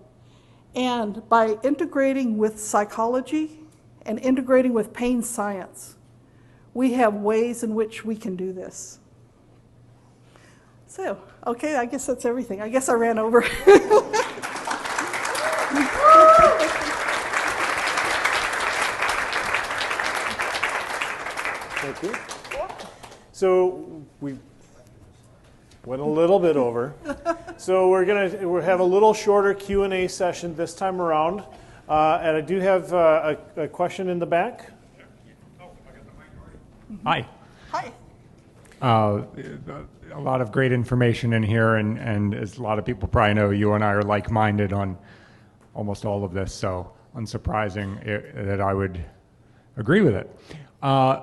And by integrating with psychology and integrating with pain science, we have ways in which we can do this. So, okay, I guess that's everything. I guess I ran over.
Thank you. So we went a little bit over. So we'll have a little shorter Q&A session this time around. And I do have a question in the back.
Hi.
Hi.
A lot of great information in here, and as a lot of people probably know, you and I are like-minded on almost all of this, so unsurprising that I would agree with it. I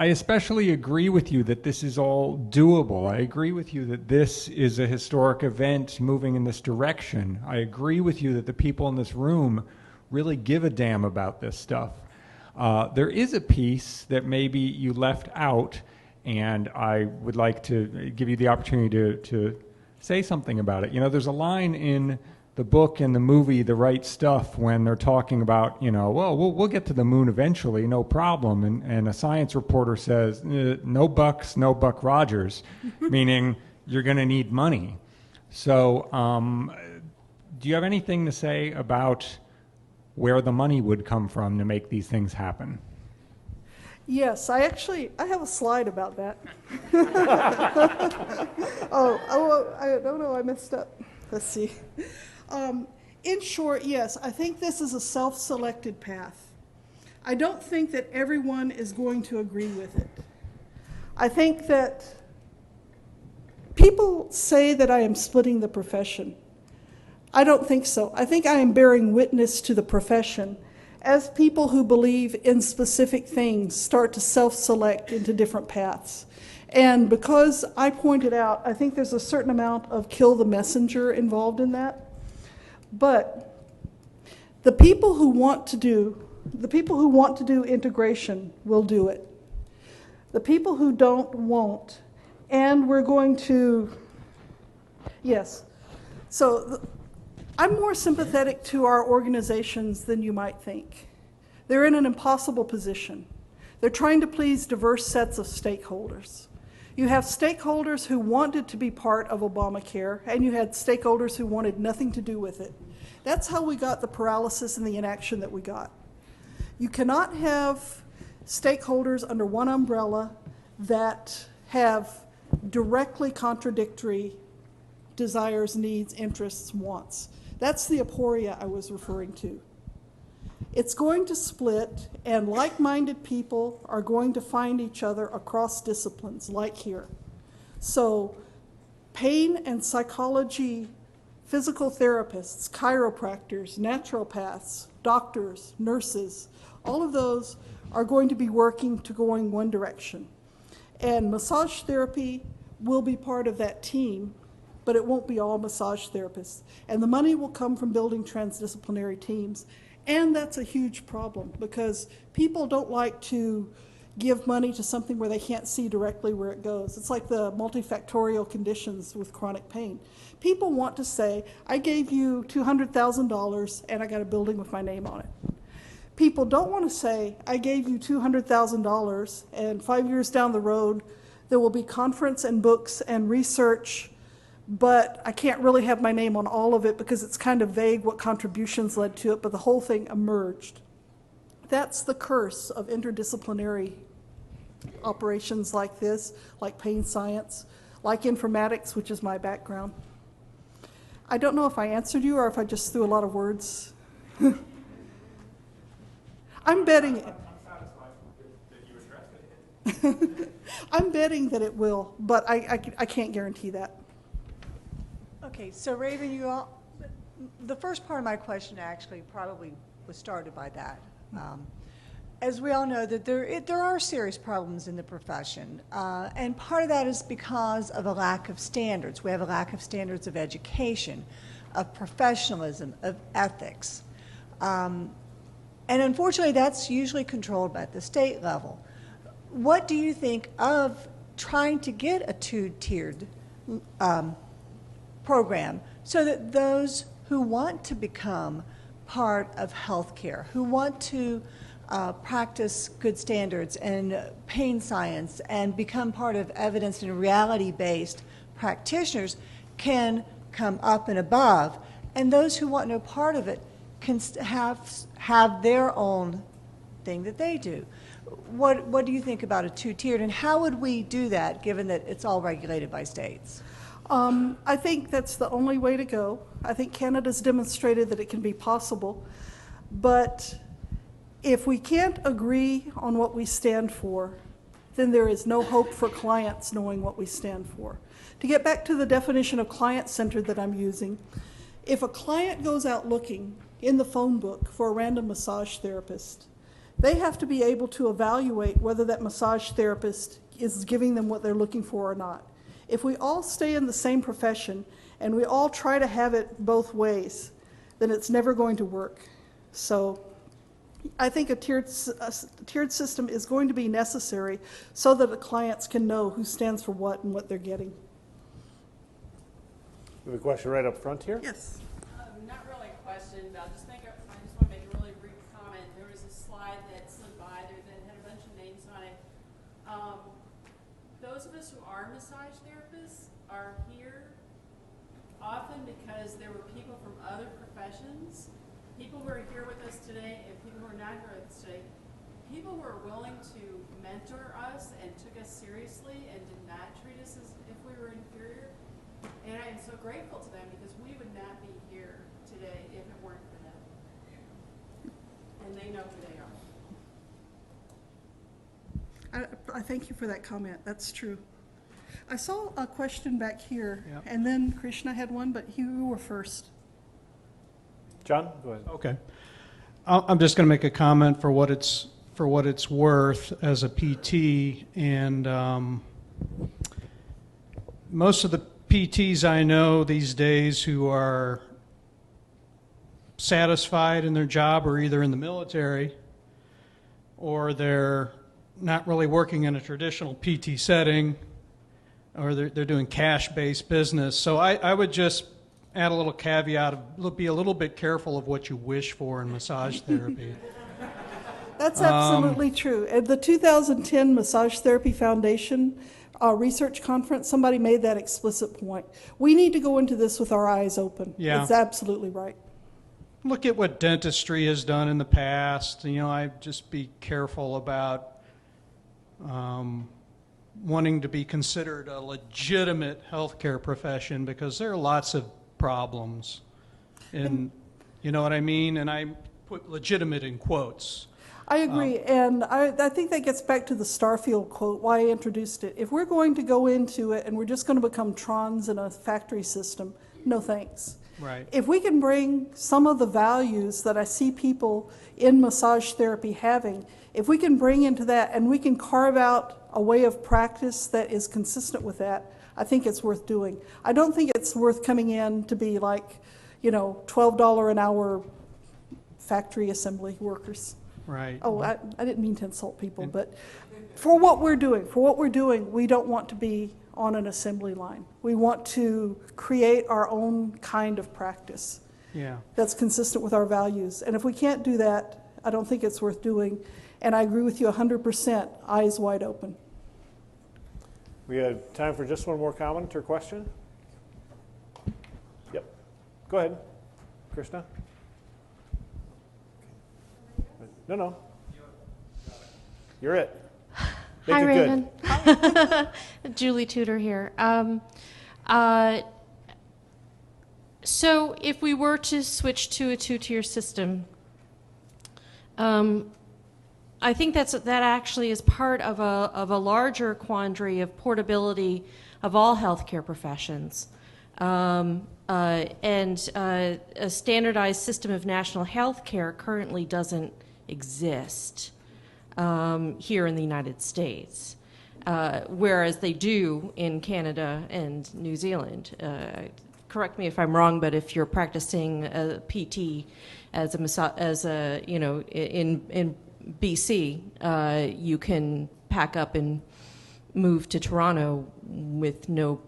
especially agree with you that this is all doable. I agree with you that this is a historic event moving in this direction. I agree with you that the people in this room really give a damn about this stuff. There is a piece that maybe you left out, and I would like to give you the opportunity to say something about it. You know, there's a line in the book and the movie, The Right Stuff, when they're talking about, you know, well, we'll get to the moon eventually, no problem. And a science reporter says, no bucks, no Buck Rogers, meaning you're going to need money. So do you have anything to say about where the money would come from to make these things happen?
Yes, I have a slide about that. I don't know, I messed up. Let's see. In short, yes, I think this is a self-selected path. I don't think that everyone is going to agree with it. I think that people say that I am splitting the profession. I don't think so. I think I am bearing witness to the profession as people who believe in specific things start to self-select into different paths. And because I pointed out, I think there's a certain amount of kill the messenger involved in that. But the people who want to do integration will do it. The people who don't won't. And we're going to, yes. So I'm more sympathetic to our organizations than you might think. They're in an impossible position. They're trying to please diverse sets of stakeholders. You have stakeholders who wanted to be part of Obamacare, and you had stakeholders who wanted nothing to do with it. That's how we got the paralysis and the inaction that we got. You cannot have stakeholders under one umbrella that have directly contradictory desires, needs, interests, wants. That's the aporia I was referring to. It's going to split, and like-minded people are going to find each other across disciplines, like here. So pain and psychology, physical therapists, chiropractors, naturopaths, doctors, nurses, all of those are going to be working to going one direction. And massage therapy will be part of that team, but it won't be all massage therapists. And the money will come from building transdisciplinary teams. And that's a huge problem because people don't like to give money to something where they can't see directly where it goes. It's like the multifactorial conditions with chronic pain. People want to say, I gave you $200,000 and I got a building with my name on it. people don't want to say, I gave you $200,000 and 5 years down the road, there will be conference and books and research, but I can't really have my name on all of it because it's kind of vague what contributions led to it, but the whole thing emerged. That's the curse of interdisciplinary operations like this, like pain science, like informatics, which is my background. I don't know if I answered you or if I just threw a lot of words. I'm betting it.
I'm satisfied that you addressed it.
I'm betting that it will, but I can't guarantee that.
Okay, so Raven, the first part of my question actually probably was started by that. As we all know, that there are serious problems in the profession, and part of that is because of a lack of standards. We have a lack of standards of education, of professionalism, of ethics. And unfortunately, that's usually controlled at the state level. What do you think of trying to get a two-tiered program so that those who want to become part of healthcare, who want to practice good standards and pain science and become part of evidence and reality-based practitioners can come up and above, and those who want no part of it can have their own thing that they do? What do you think about a two-tiered, and how would we do that given that it's all regulated by states?
I think that's the only way to go. I think Canada's demonstrated that it can be possible, but if we can't agree on what we stand for, then there is no hope for clients knowing what we stand for. To get back to the definition of client-centered that I'm using, if a client goes out looking in the phone book for a random massage therapist, they have to be able to evaluate whether that massage therapist is giving them what they're looking for or not. If we all stay in the same profession and we all try to have it both ways, then it's never going to work. So I think a tiered system is going to be necessary so that the clients can know who stands for what and what they're getting.
We have a question right up front here.
Yes.
Not really a question, but I just want to make a really brief comment. There was a slide that slid by there that had a bunch of names on it. Those of us who are massage therapists are here often because there were people from other professions, people who are here with us today and people who are not here with us today, people who are willing to mentor us and took us seriously and did not treat us as if we were inferior. And I am so grateful to them because we would not be here today if it weren't for them. And they know who they are.
I thank you for that comment. That's true. I saw a question back here,
Yep.
and then Krishna had one, but you were first.
John, go ahead.
Okay. I'm just going to make a comment for what it's worth as a PT, and most of the PTs I know these days who are satisfied in their job are either in the military or they're not really working in a traditional PT setting, or they're doing cash-based business. So I would just add a little caveat of be a little bit careful of what you wish for in massage therapy.
That's absolutely true. At the 2010 Massage Therapy Foundation research conference, somebody made that explicit point. We need to go into this with our eyes open.
Yeah.
It's absolutely right.
Look at what dentistry has done in the past. I'd just be careful about wanting to be considered a legitimate healthcare profession because there are lots of problems. And you know what I mean? And I put legitimate in quotes.
I agree, and I think that gets back to the Starfield quote, why I introduced it. If we're going to go into it and we're just going to become trons in a factory system, no thanks.
Right.
If we can bring some of the values that I see people in massage therapy having, if we can bring into that and we can carve out a way of practice that is consistent with that, I think it's worth doing. I don't think it's worth coming in to be like, $12 an hour factory assembly workers.
Right.
Oh, I didn't mean to insult people, but for what we're doing, we don't want to be on an assembly line. We want to create our own kind of practice
Yeah.
that's consistent with our values. And if we can't do that, I don't think it's worth doing. And I agree with you 100%, eyes wide open.
We have time for just one more comment or question. Yep. Go ahead, Krishna. No. You're it. Make
Hi,
it
Raven.
good.
Julie Tudor here. So if we were to switch to a two-tier system, I think that actually is part of a larger quandary of portability of all healthcare professions. And a standardized system of national health care currently doesn't exist here in the United States, whereas they do in Canada and New Zealand. Correct me if I'm wrong, but if you're practicing a PT in BC, you can pack up and move to Toronto with no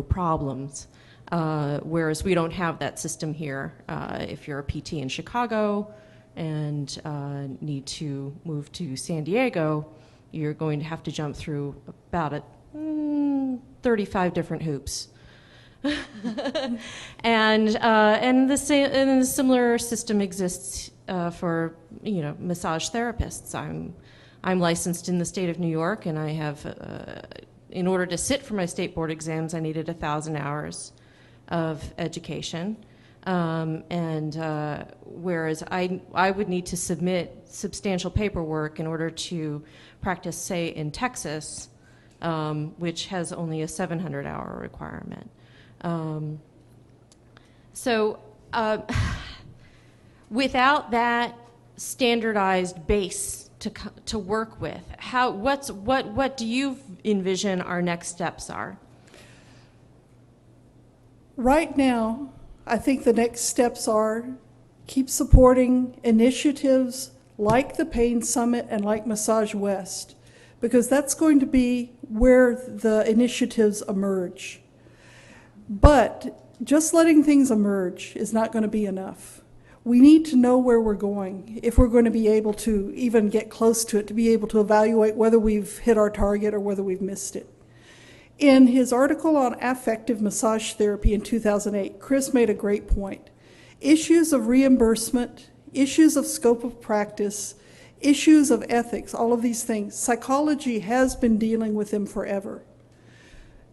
problems. Whereas we don't have that system here. If you're a PT in Chicago and need to move to San Diego, you're going to have to jump through about 35 different hoops. and the similar system exists for massage therapists. I'm licensed in the state of New York, and I have in order to sit for my state board exams, I needed 1,000 hours of education. Whereas I would need to submit substantial paperwork in order to practice, say, in Texas, which has only a 700-hour requirement. Without that standardized base to work with, what do you envision our next steps are?
Right now, I think the next steps are keep supporting initiatives like the Pain Summit and like Massage West, because that's going to be where the initiatives emerge. But just letting things emerge is not going to be enough. We need to know where we're going if we're going to be able to even get close to it, to be able to evaluate whether we've hit our target or whether we've missed it. In his article on affective massage therapy in 2008, Chris made a great point. Issues of reimbursement, issues of scope of practice, issues of ethics, all of these things, psychology has been dealing with them forever.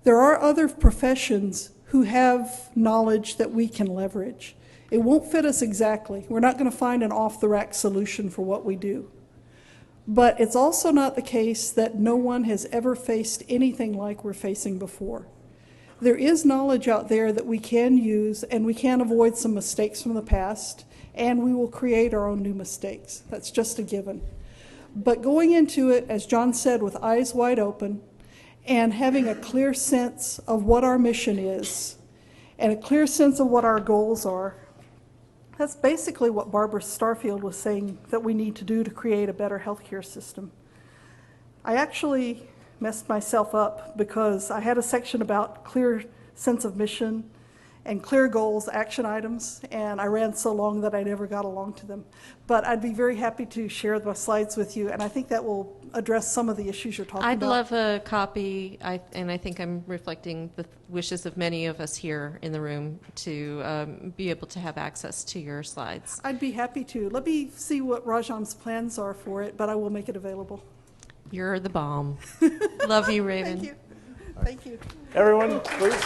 There are other professions who have knowledge that we can leverage. It won't fit us exactly. We're not going to find an off-the-rack solution for what we do. But it's also not the case that no one has ever faced anything like we're facing before. There is knowledge out there that we can use, and we can avoid some mistakes from the past, and we will create our own new mistakes. That's just a given. But going into it, as John said, with eyes wide open, and having a clear sense of what our mission is, and a clear sense of what our goals are, that's basically what Barbara Starfield was saying that we need to do to create a better healthcare system. I actually messed myself up because I had a section about clear sense of mission and clear goals, action items, and I ran so long that I never got along to them. But I'd be very happy to share my slides with you, and I think that will address some of the issues you're talking
I'd
about.
love a copy, and I think I'm reflecting the wishes of many of us here in the room to be able to have access to your slides.
I'd be happy to. Let me see what Rajan's plans are for it, but I will make it available.
You're the bomb. Love you, Raven.
Thank you. Thank you.
Everyone, please.